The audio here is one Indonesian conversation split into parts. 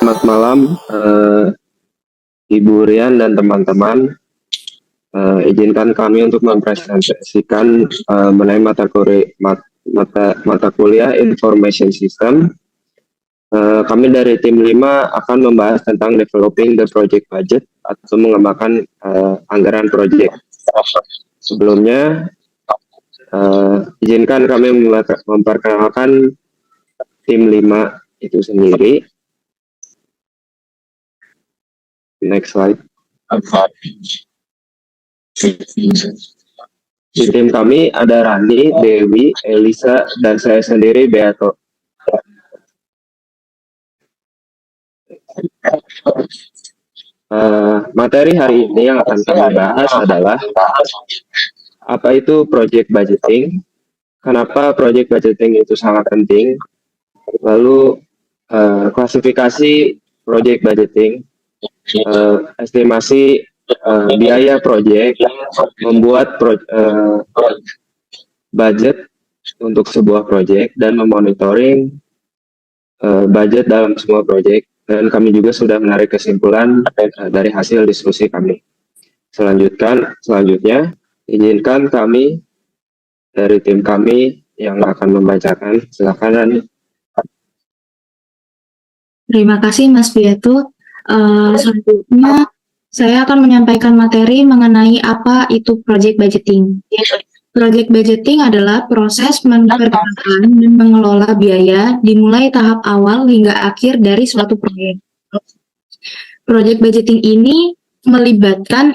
Selamat malam, Ibu Rian dan teman-teman. Izinkan kami untuk mempresentasikan mengenai mata kuliah Information System. Kami dari tim 5 akan membahas tentang developing the project budget atau mengembangkan anggaran proyek. Sebelumnya, izinkan kami memperkenalkan tim 5 itu sendiri. Next slide. Di tim kami ada Rani, Dewi, Elisa, dan saya sendiri, Beato. Materi hari ini yang akan kami bahas adalah apa itu project budgeting, kenapa project budgeting itu sangat penting, lalu klasifikasi project budgeting, estimasi biaya proyek, membuat budget untuk sebuah proyek, dan memonitoring budget dalam semua proyek. Dan kami juga sudah menarik kesimpulan dari hasil diskusi kami. Selanjutnya, izinkan kami dari tim kami yang akan membacakan. Silakan, Rani. Terima kasih Mas Beato. Selanjutnya saya akan menyampaikan materi mengenai apa itu project budgeting. Project budgeting adalah proses memperkirakan dan mengelola biaya dimulai tahap awal hingga akhir dari suatu proyek. Project budgeting ini melibatkan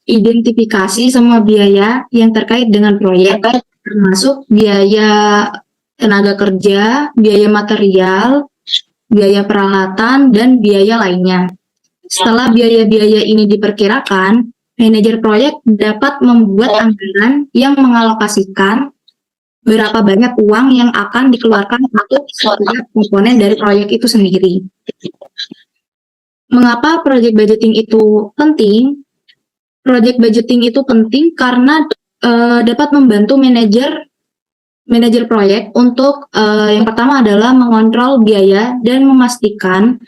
identifikasi semua biaya yang terkait dengan proyek, termasuk biaya tenaga kerja, biaya material, biaya peralatan, dan biaya lainnya. Setelah biaya-biaya ini diperkirakan, manajer proyek dapat membuat anggaran yang mengalokasikan berapa banyak uang yang akan dikeluarkan untuk setiap komponen dari proyek itu sendiri. Mengapa project budgeting itu penting? Project budgeting itu penting karena dapat membantu manajer proyek untuk yang pertama adalah mengontrol biaya dan memastikan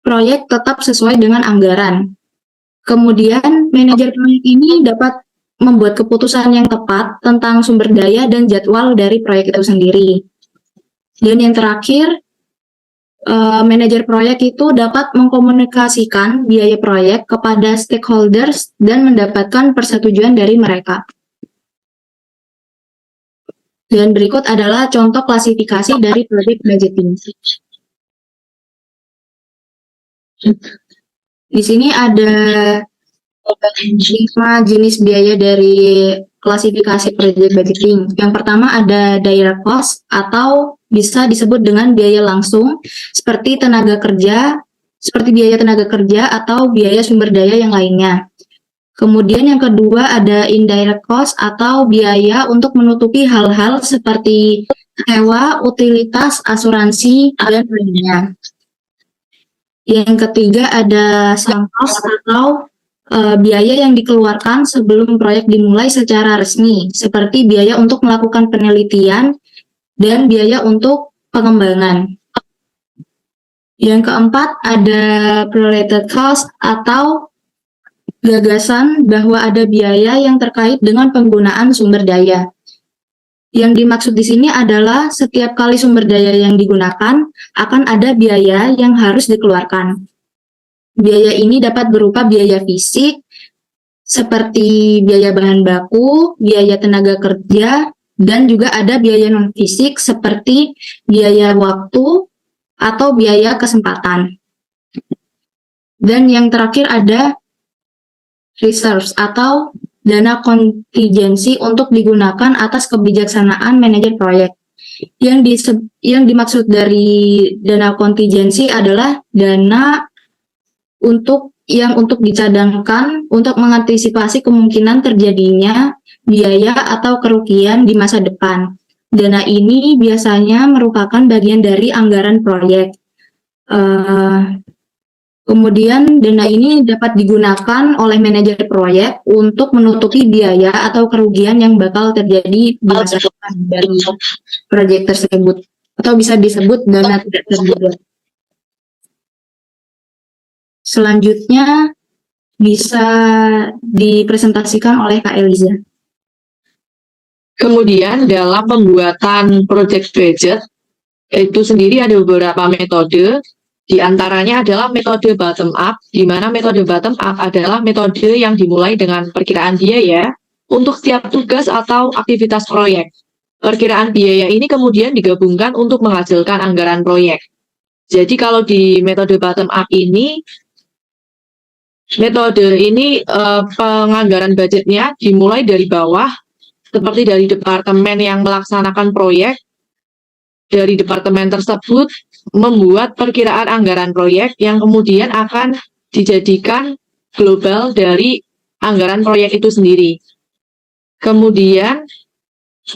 proyek tetap sesuai dengan anggaran. Kemudian, manajer proyek ini dapat membuat keputusan yang tepat tentang sumber daya dan jadwal dari proyek itu sendiri. Dan yang terakhir, manajer proyek itu dapat mengkomunikasikan biaya proyek kepada stakeholders dan mendapatkan persetujuan dari mereka. Dan berikut adalah contoh klasifikasi dari project budgeting. Di sini ada 5 jenis biaya dari klasifikasi project budgeting. Yang pertama ada direct cost atau bisa disebut dengan biaya langsung seperti biaya tenaga kerja atau biaya sumber daya yang lainnya. Kemudian yang kedua ada indirect cost atau biaya untuk menutupi hal-hal seperti sewa, utilitas, asuransi, dan lainnya. Yang ketiga ada sunk cost atau biaya yang dikeluarkan sebelum proyek dimulai secara resmi, seperti biaya untuk melakukan penelitian dan biaya untuk pengembangan. Yang keempat ada projected cost atau gagasan bahwa ada biaya yang terkait dengan penggunaan sumber daya. Yang dimaksud di sini adalah setiap kali sumber daya yang digunakan akan ada biaya yang harus dikeluarkan. Biaya ini dapat berupa biaya fisik seperti biaya bahan baku, biaya tenaga kerja, dan juga ada biaya non-fisik seperti biaya waktu atau biaya kesempatan. Dan yang terakhir ada reserves atau dana kontingensi untuk digunakan atas kebijaksanaan manajer proyek. Yang dimaksud dari dana kontingensi adalah dana untuk dicadangkan untuk mengantisipasi kemungkinan terjadinya biaya atau kerugian di masa depan. Dana ini biasanya merupakan bagian dari anggaran proyek. Kemudian dana ini dapat digunakan oleh manajer proyek untuk menutupi biaya atau kerugian yang bakal terjadi di masa depan dari proyek tersebut, atau bisa disebut dana tidak terduga. Selanjutnya bisa dipresentasikan oleh Kak Eliza. Kemudian dalam pembuatan project budget itu sendiri ada beberapa metode, di antaranya adalah metode bottom up, di mana metode bottom up adalah metode yang dimulai dengan perkiraan biaya untuk setiap tugas atau aktivitas proyek. Perkiraan biaya ini kemudian digabungkan untuk menghasilkan anggaran proyek. Jadi kalau di metode bottom up ini, penganggaran budgetnya dimulai dari bawah, seperti dari departemen yang melaksanakan proyek. Dari departemen tersebut membuat perkiraan anggaran proyek yang kemudian akan dijadikan global dari anggaran proyek itu sendiri. Kemudian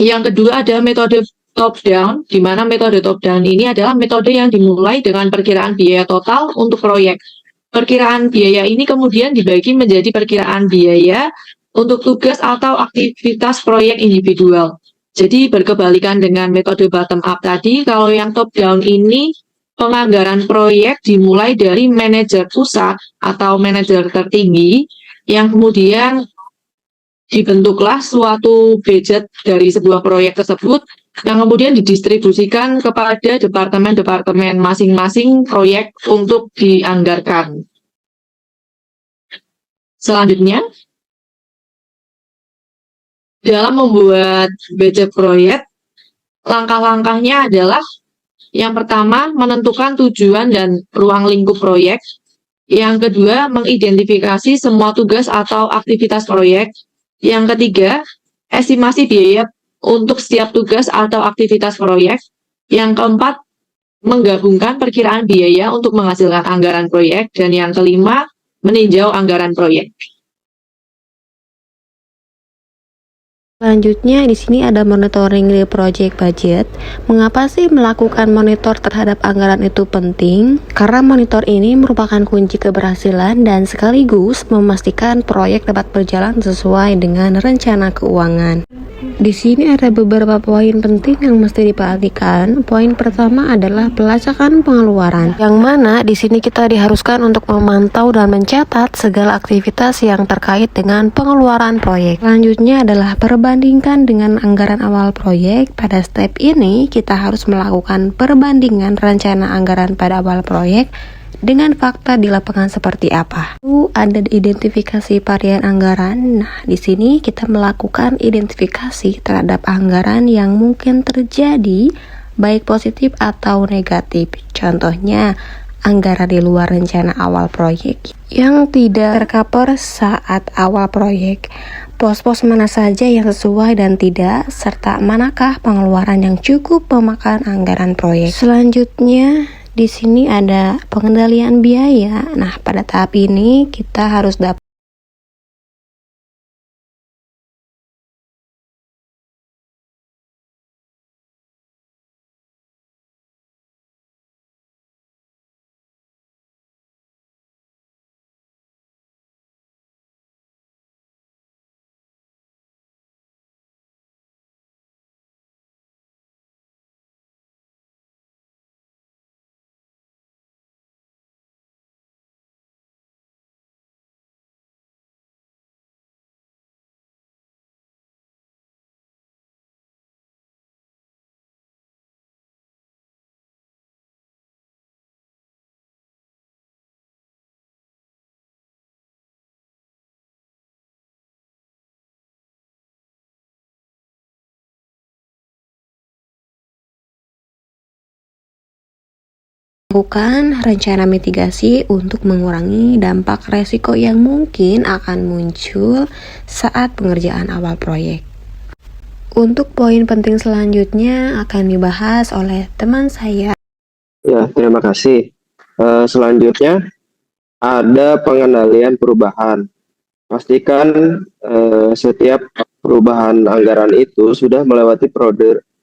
yang kedua ada metode top down, di mana metode top down ini adalah metode yang dimulai dengan perkiraan biaya total untuk proyek. Perkiraan biaya ini kemudian dibagi menjadi perkiraan biaya untuk tugas atau aktivitas proyek individual. Jadi berkebalikan dengan metode bottom up tadi, kalau yang top down ini penganggaran proyek dimulai dari manajer pusat atau manajer tertinggi yang kemudian dibentuklah suatu budget dari sebuah proyek tersebut yang kemudian didistribusikan kepada departemen-departemen masing-masing proyek untuk dianggarkan. Selanjutnya, dalam membuat budget proyek, langkah-langkahnya adalah yang pertama, menentukan tujuan dan ruang lingkup proyek. Yang kedua, mengidentifikasi semua tugas atau aktivitas proyek. Yang ketiga, estimasi biaya untuk setiap tugas atau aktivitas proyek. Yang keempat, menggabungkan perkiraan biaya untuk menghasilkan anggaran proyek. Dan yang kelima, meninjau anggaran proyek. Selanjutnya di sini ada monitoring di project budget. Mengapa sih melakukan monitor terhadap anggaran itu penting? Karena monitor ini merupakan kunci keberhasilan dan sekaligus memastikan proyek dapat berjalan sesuai dengan rencana keuangan. Di sini ada beberapa poin penting yang mesti diperhatikan. Poin pertama adalah pelacakan pengeluaran, yang mana di sini kita diharuskan untuk memantau dan mencatat segala aktivitas yang terkait dengan pengeluaran proyek. Selanjutnya adalah perbandingkan dengan anggaran awal proyek. Pada step ini kita harus melakukan perbandingan rencana anggaran pada awal proyek dengan fakta di lapangan seperti apa. Lalu ada identifikasi varian anggaran. Nah, di sini kita melakukan identifikasi terhadap anggaran yang mungkin terjadi baik positif atau negatif. Contohnya, anggaran di luar rencana awal proyek yang tidak tercover saat awal proyek. Pos-pos mana saja yang sesuai dan tidak, serta manakah pengeluaran yang cukup memakan anggaran proyek. Selanjutnya, di sini ada pengendalian biaya. Nah, pada tahap ini kita harus dapat lakukan rencana mitigasi untuk mengurangi dampak resiko yang mungkin akan muncul saat pengerjaan awal proyek. Untuk poin penting selanjutnya akan dibahas oleh teman saya. Ya, terima kasih. Selanjutnya ada pengendalian perubahan. Pastikan setiap perubahan anggaran itu sudah melewati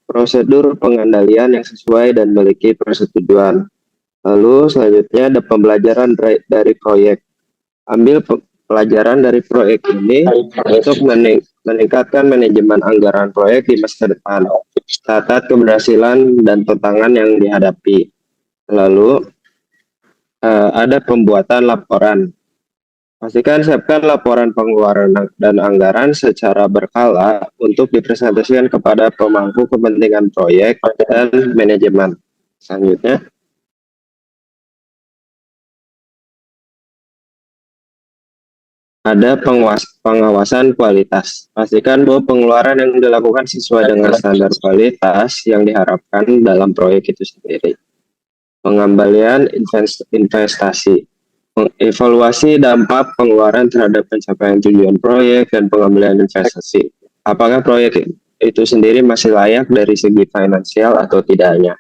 prosedur pengendalian yang sesuai dan memiliki persetujuan. Lalu selanjutnya ada pembelajaran dari proyek. Ambil pelajaran dari proyek ini untuk meningkatkan manajemen anggaran proyek di masa depan. Catat keberhasilan dan tantangan yang dihadapi. Lalu ada pembuatan laporan. Pastikan siapkan laporan pengeluaran dan anggaran secara berkala untuk dipresentasikan kepada pemangku kepentingan proyek dan manajemen. Selanjutnya, ada pengawasan kualitas. Pastikan bahwa pengeluaran yang dilakukan sesuai dengan standar kualitas yang diharapkan dalam proyek itu sendiri. Pengembalian investasi. Evaluasi dampak pengeluaran terhadap pencapaian tujuan proyek dan pengembalian investasi. Apakah proyek itu sendiri masih layak dari segi finansial atau tidaknya.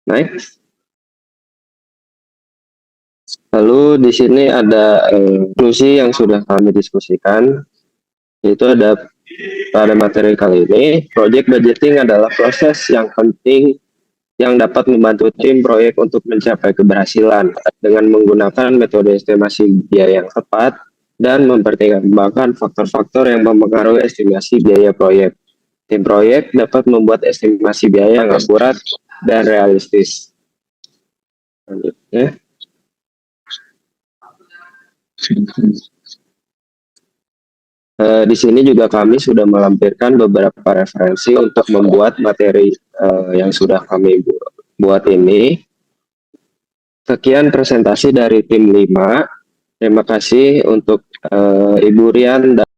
Next. Lalu di sini ada konklusi yang sudah kami diskusikan, yaitu ada pada materi kali ini, project budgeting adalah proses yang penting yang dapat membantu tim proyek untuk mencapai keberhasilan dengan menggunakan metode estimasi biaya yang tepat dan mempertimbangkan faktor-faktor yang mempengaruhi estimasi biaya proyek. Tim proyek dapat membuat estimasi biaya yang akurat dan realistis. Selanjutnya. Di sini juga kami sudah melampirkan beberapa referensi untuk membuat materi yang sudah kami buat ini. Sekian presentasi dari tim 5. Terima kasih untuk Ibu Rian dan